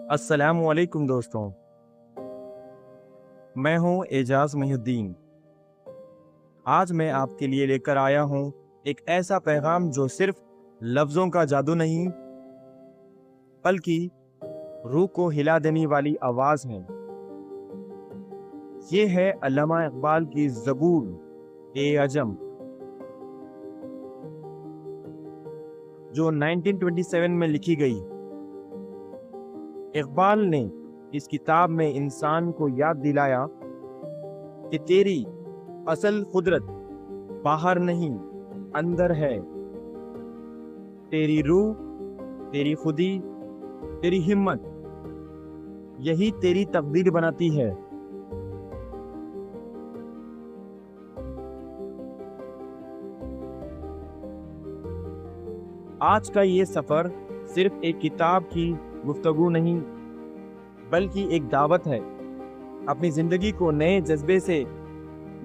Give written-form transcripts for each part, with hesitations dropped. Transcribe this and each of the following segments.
अस्सलाम वालेकुम दोस्तों, मैं हूं एजाज मुहिउद्दीन। आज मैं आपके लिए लेकर आया हूं एक ऐसा पैगाम जो सिर्फ लफ्ज़ों का जादू नहीं बल्कि रूह को हिला देने वाली आवाज़ है। ये है अल्लामा इकबाल की ज़बूर ए अजम, जो 1927 में लिखी गई। इकबाल ने इस किताब में इंसान को याद दिलाया कि तेरी असल कुदरत बाहर नहीं, अंदर है। तेरी रूह, तेरी खुदी, तेरी हिम्मत, यही तेरी तकदीर बनाती है। आज का ये सफर सिर्फ एक किताब की गुफ्तगू नहीं, बल्कि एक दावत है अपनी जिंदगी को नए जज्बे से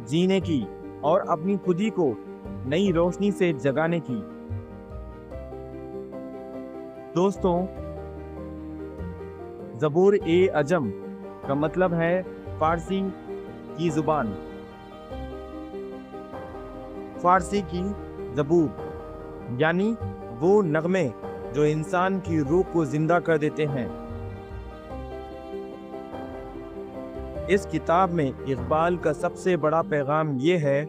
जीने की और अपनी खुदी को नई रोशनी से जगाने की। दोस्तों, ज़बूर ए अजम का मतलब है फारसी की जुबान, फारसी की ज़बूर यानी वो नगमे जो इंसान की रूह को जिंदा कर देते हैं। इस किताब में इकबाल का सबसे बड़ा पैगाम ये है,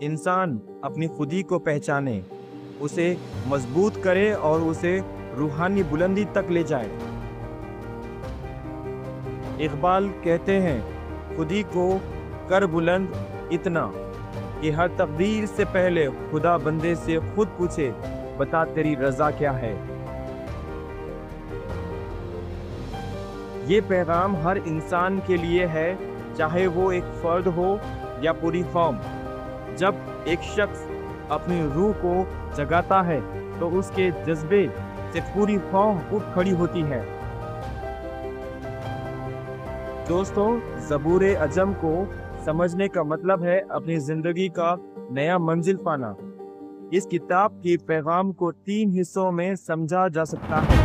इंसान अपनी खुदी को पहचाने, उसे मजबूत करे और उसे रूहानी बुलंदी तक ले जाए। इकबाल कहते हैं, खुदी को कर बुलंद इतना कि हर तकदीर से पहले खुदा बंदे से खुद पूछे, बता तेरी रजा क्या है। ये पैगाम हर इंसान के लिए है, चाहे वो एक फर्द हो या पूरी कौम। जब एक शख्स अपनी रूह को जगाता है तो उसके जज्बे से पूरी कौम उठ खड़ी होती है। दोस्तों, ज़बूर ए अजम को समझने का मतलब है अपनी जिंदगी का नया मंजिल पाना। इस किताब के पैगाम को 3 हिस्सों में समझा जा सकता है,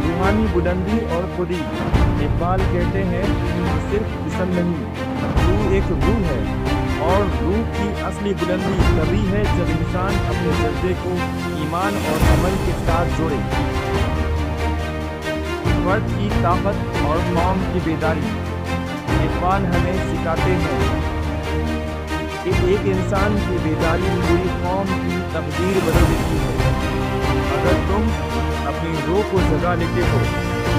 रूहानी बुलंदी और खुदी। इकबाल कहते हैं, सिर्फ जिस्म नहीं, रूह एक रूह है, और रूह की असली बुलंदी तभी है जब इंसान अपने जज्बे को ईमान और अमल के साथ जोड़े। फर्द की ताकत और कौम की बेदारी। इकबाल हमें सिखाते हैं कि एक इंसान की बेदारी पूरी कौम की तकदीर बदल देती है। अगर तुम अपनी रूह को जगा लेते हो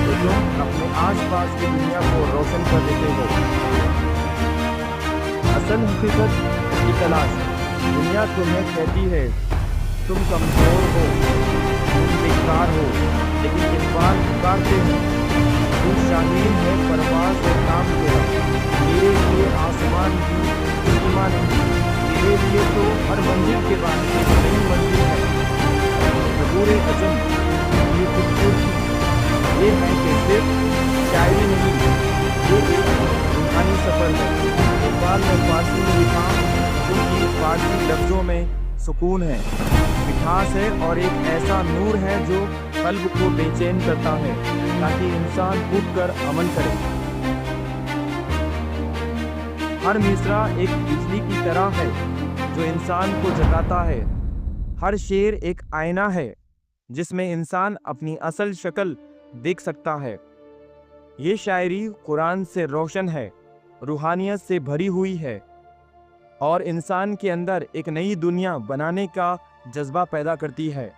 तो तुम अपने आसपास की दुनिया को रोशन कर देते हो। असल हकीकत की तलाश। दुनिया तुम्हें कहती है तुम कमजोर हो, तुम बेकार हो, लेकिन इकबाल पुकारते हैं, तू शाहीन है परवाज़ और काम तेरा। तेरे लिए आसमान की सीमा नहीं, तेरे लिए तो हर मंजिल के बाद एक नई मंजिल है। ज़बूर ए अजम की खूबसूरती ये है कि सिर्फ शायरी नहीं, ये एक रूहानी सफर है। इकबाल ने फारसी में लिखा, क्योंकि फारसी लफ्ज़ों में सुकून है, मिठास है और एक ऐसा नूर है जो कल्ब को बेचैन करता है ताकि इंसान उठकर अमल करे। हर मिसरा एक बिजली की तरह है जो इंसान को जगाता है। हर शेर एक आईना है जिसमें इंसान अपनी असल शक्ल देख सकता है। ये शायरी कुरान से रोशन है, रूहानियत से भरी हुई है और इंसान के अंदर एक नई दुनिया बनाने का जज्बा पैदा करती है।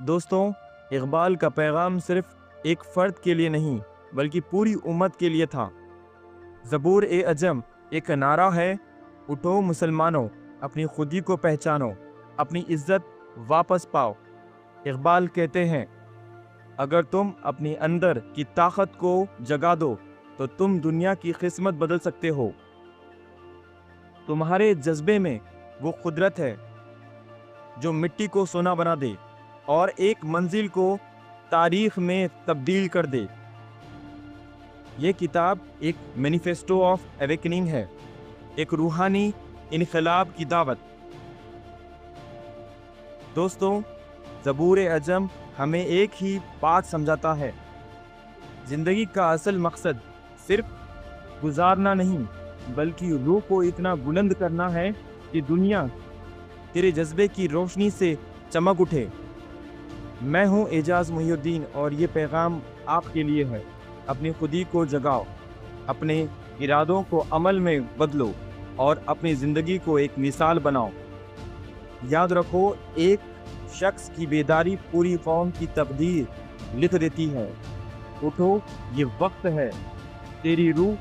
दोस्तों, इकबाल का पैगाम सिर्फ एक फर्द के लिए नहीं बल्कि पूरी उम्मत के लिए था। ज़बूर ए अजम एक नारा है, उठो मुसलमानों, अपनी खुदी को पहचानो, अपनी इज्जत वापस पाओ। इकबाल कहते हैं, अगर तुम अपनी अंदर की ताकत को जगा दो तो तुम दुनिया की किस्मत बदल सकते हो। तुम्हारे जज्बे में वो कुदरत है जो मिट्टी को सोना बना दे और एक मंजिल को तारीख में तब्दील कर दे। ये किताब एक मैनिफेस्टो ऑफ अवेकनिंग है, एक रूहानी इनकलाब की दावत। दोस्तों, زبور اعظم ہمیں ایک ہی بات سمجھاتا ہے، زندگی کا اصل مقصد صرف گزارنا نہیں بلکہ روح کو اتنا بلند کرنا ہے کہ دنیا تیرے جذبے کی روشنی سے چمک اٹھے۔ میں ہوں اعجاز محی الدین اور یہ پیغام آپ کے لیے ہے۔ اپنی خودی کو جگاؤ، اپنے ارادوں کو عمل میں بدلو اور اپنی زندگی کو ایک مثال بناؤ۔ یاد رکھو، ایک شخص کی بیداری پوری قوم کی تقدیر لکھ دیتی ہے۔ اٹھو، یہ وقت ہے، تیری روح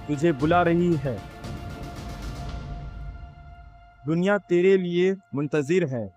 تجھے بلا رہی ہے، دنیا تیرے لیے منتظر ہے۔